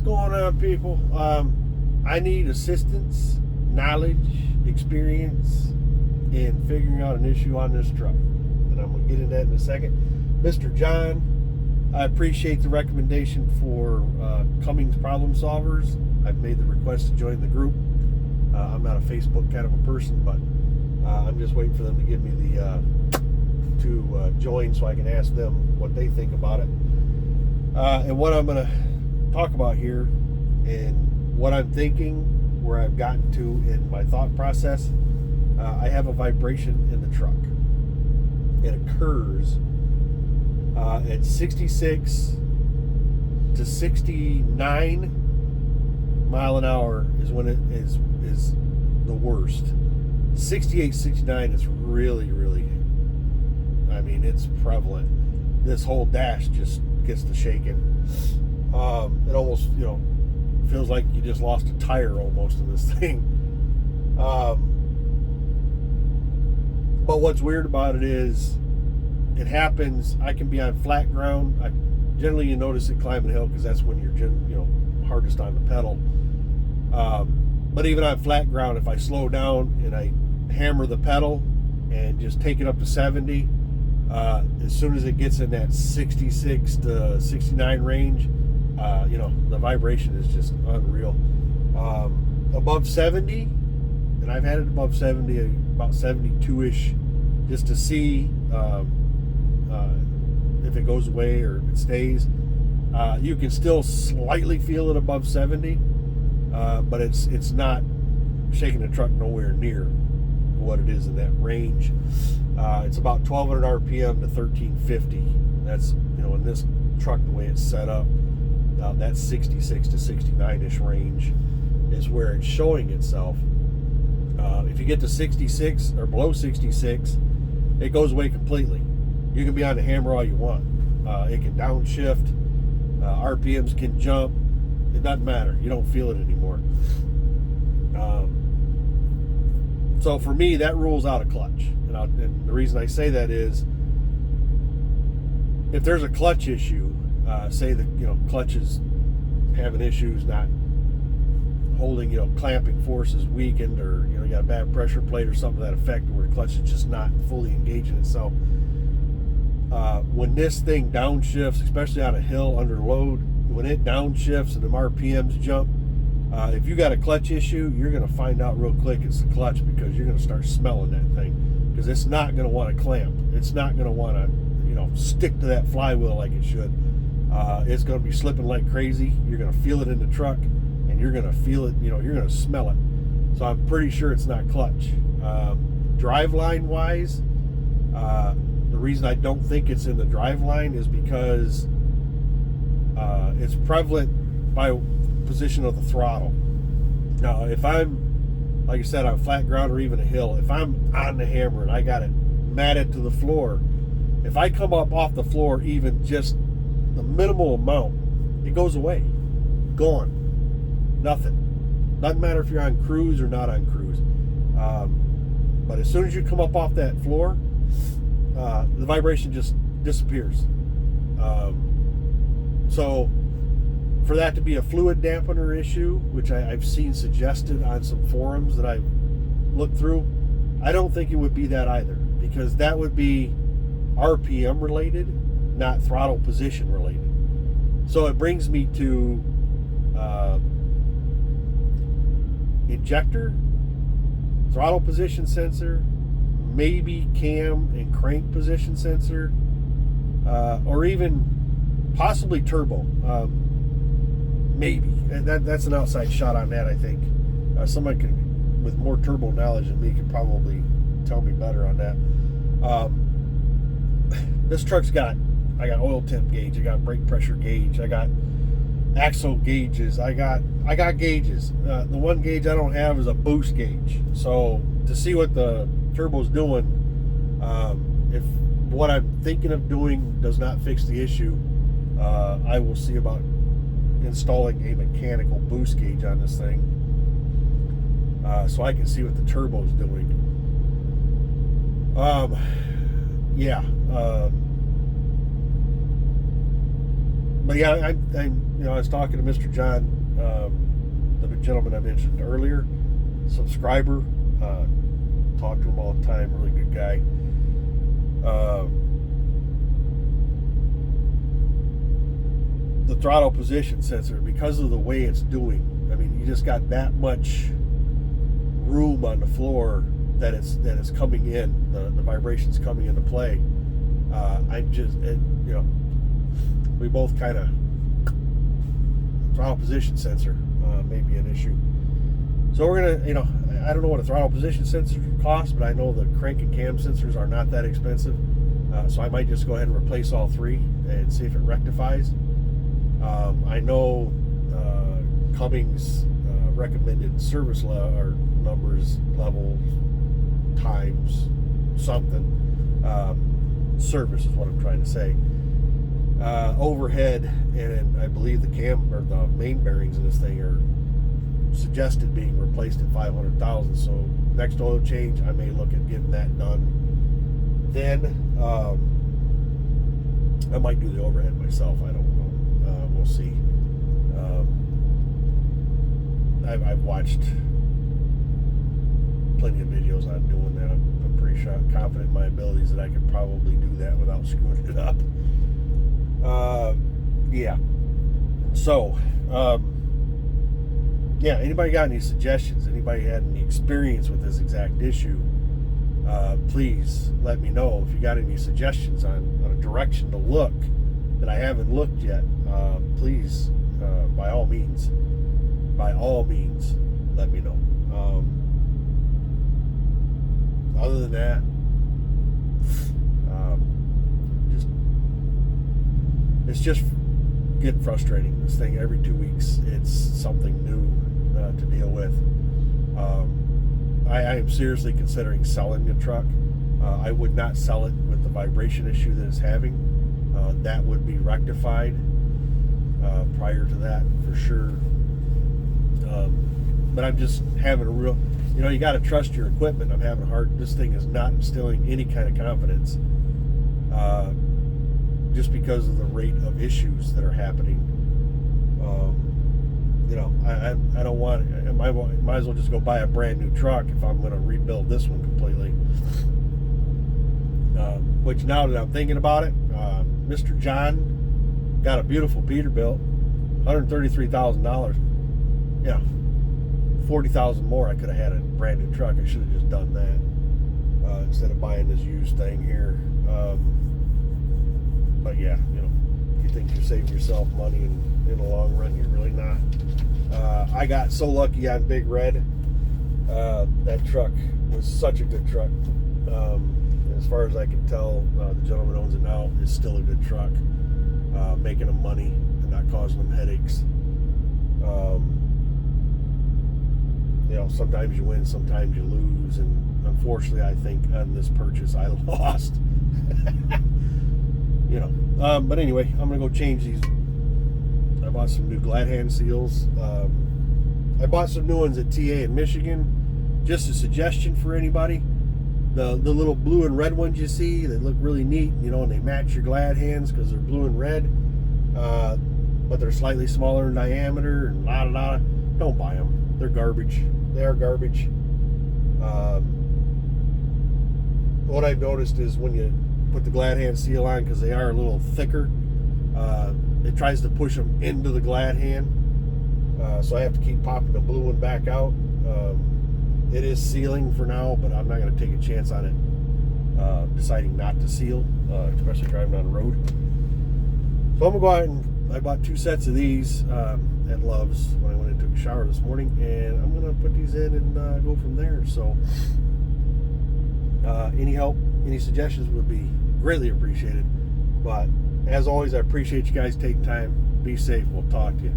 going on, people? I need assistance, knowledge, experience in figuring out an issue on this truck. And I'm going to get into that in a second. Mr. John, I appreciate the recommendation for Cummings Problem Solvers. I've made the request to join the group. I'm not a Facebook kind of a person, but I'm just waiting for them to give me the to join so I can ask them what they think about it. And what I'm going to talk about here and what I'm thinking, where I've gotten to in my thought process. I have a vibration in the truck. It occurs at 66 to 69 mile an hour is when it is the worst. 68, 69 is really, I mean, it's prevalent. This whole dash just gets to shaking. It almost, feels like you just lost a tire almost in this thing. But what's weird about it is it happens. I can be on flat ground. Generally, you notice it climbing a hill because that's when you're hardest on the pedal. But even on flat ground, if I slow down and I hammer the pedal and just take it up to 70, as soon as it gets in that 66 to 69 range, the vibration is just unreal. Above 70, and I've had it above 70, about 72-ish, just to see if it goes away or if it stays. You can still slightly feel it above 70, but it's not shaking the truck nowhere near what it is in that range. It's about 1200 RPM to 1350. That's, in this truck, the way it's set up, that 66 to 69-ish range is where it's showing itself. If you get to 66 or below 66, it goes away completely. You can be on the hammer all you want. It can downshift. RPMs can jump. It doesn't matter. You don't feel it anymore. So for me, that rules out a clutch. And the reason I say that is, if there's a clutch issue, say that clutch is having issues, not holding, clamping force is weakened, or you got a bad pressure plate or something to that effect, where the clutch is just not fully engaging itself. When this thing downshifts, especially on a hill under load, when it downshifts and the RPMs jump, if you got a clutch issue, you're going to find out real quick it's the clutch, because you're going to start smelling that thing, because it's not going to want to clamp. It's not going to want to stick to that flywheel like it should. It's going to be slipping like crazy. You're going to feel it in the truck, and you're going to feel it, you're going to smell it. So I'm pretty sure it's not clutch. Driveline wise, the reason I don't think it's in the driveline is because it's prevalent by position of the throttle. Now, if I'm, like I said, on flat ground or even a hill, if I'm on the hammer and I got it matted to the floor, if I come up off the floor even just the minimal amount, it goes away. Gone. Nothing. Doesn't matter if you're on cruise or not on cruise. But as soon as you come up off that floor, the vibration just disappears. So for that to be a fluid dampener issue, which I've seen suggested on some forums that I've looked through, I don't think it would be that either, because that would be RPM related, not throttle position related. So it brings me to injector, throttle position sensor, maybe cam and crank position sensor, or even possibly turbo. Maybe. And that's an outside shot on that, I think. Somebody with more turbo knowledge than me could probably tell me better on that. This truck's I got oil temp gauge, I got brake pressure gauge, I got axle gauges, I got gauges. The one gauge I don't have is a boost gauge. So to see what the turbo's doing, if what I'm thinking of doing does not fix the issue, I will see about installing a mechanical boost gauge on this thing, so I can see what the turbo's doing. But yeah, I was talking to Mr. John, the gentleman I mentioned earlier, subscriber. Talk to him all the time. Really good guy. The throttle position sensor, because of the way it's doing, I mean, you just got that much room on the floor that it's coming in. The vibrations coming into play. We both kind of, throttle position sensor may be an issue. So we're gonna, I don't know what a throttle position sensor costs, but I know the crank and cam sensors are not that expensive. So I might just go ahead and replace all three and see if it rectifies. I know Cummins recommended service numbers, levels, times, something. Service is what I'm trying to say. Overhead, and I believe the the main bearings in this thing are suggested being replaced at $500,000. So next oil change, I may look at getting that done. Then I might do the overhead myself. I don't know. We'll see. I've watched plenty of videos on doing that. I'm pretty sure, confident in my abilities that I could probably do that without screwing it up. Yeah. So, yeah, anybody got any suggestions? Anybody had any experience with this exact issue? Please let me know if you got any suggestions on a direction to look that I haven't looked yet. Please, by all means, let me know. Other than that, it's just getting frustrating. This thing, every 2 weeks, it's something new to deal with. I am seriously considering selling the truck. I would not sell it with the vibration issue that it's having. That would be rectified prior to that, for sure. But I'm just having a real, you got to trust your equipment. I'm having a hard, this thing is not instilling any kind of confidence, just because of the rate of issues that are happening. I don't want, I might as well just go buy a brand new truck if I'm going to rebuild this one completely. Which, now that I'm thinking about it, Mr. John got a beautiful Peterbilt, $133,000. Yeah, $40,000 more. I could have had a brand new truck. I should have just done that instead of buying this used thing here. But yeah, you think you're saving yourself money, and in the long run, you're really not. I got so lucky on Big Red. That truck was such a good truck. As far as I can tell, the gentleman owns it now. It's still a good truck, making them money and not causing them headaches. Sometimes you win, sometimes you lose, and unfortunately, I think on this purchase, I lost. But anyway, I'm gonna go change these. I bought some new glad hand seals. I bought some new ones at TA in Michigan. Just a suggestion for anybody. The little blue and red ones you see, they look really neat, and they match your glad hands because they're blue and red. But they're slightly smaller in diameter and Don't buy them. They're garbage. They are garbage. What I've noticed is when you put the glad hand seal on, because they are a little thicker, it tries to push them into the glad hand. So I have to keep popping the blue one back out. It is sealing for now, but I'm not going to take a chance on it deciding not to seal, especially driving on the road. So I'm going to go out and I bought 2 sets of these at Love's when I went and took a shower this morning, and I'm going to put these in and go from there. So any help, any suggestions would be greatly appreciated. But as always, I appreciate you guys taking time. Be safe. We'll talk to you.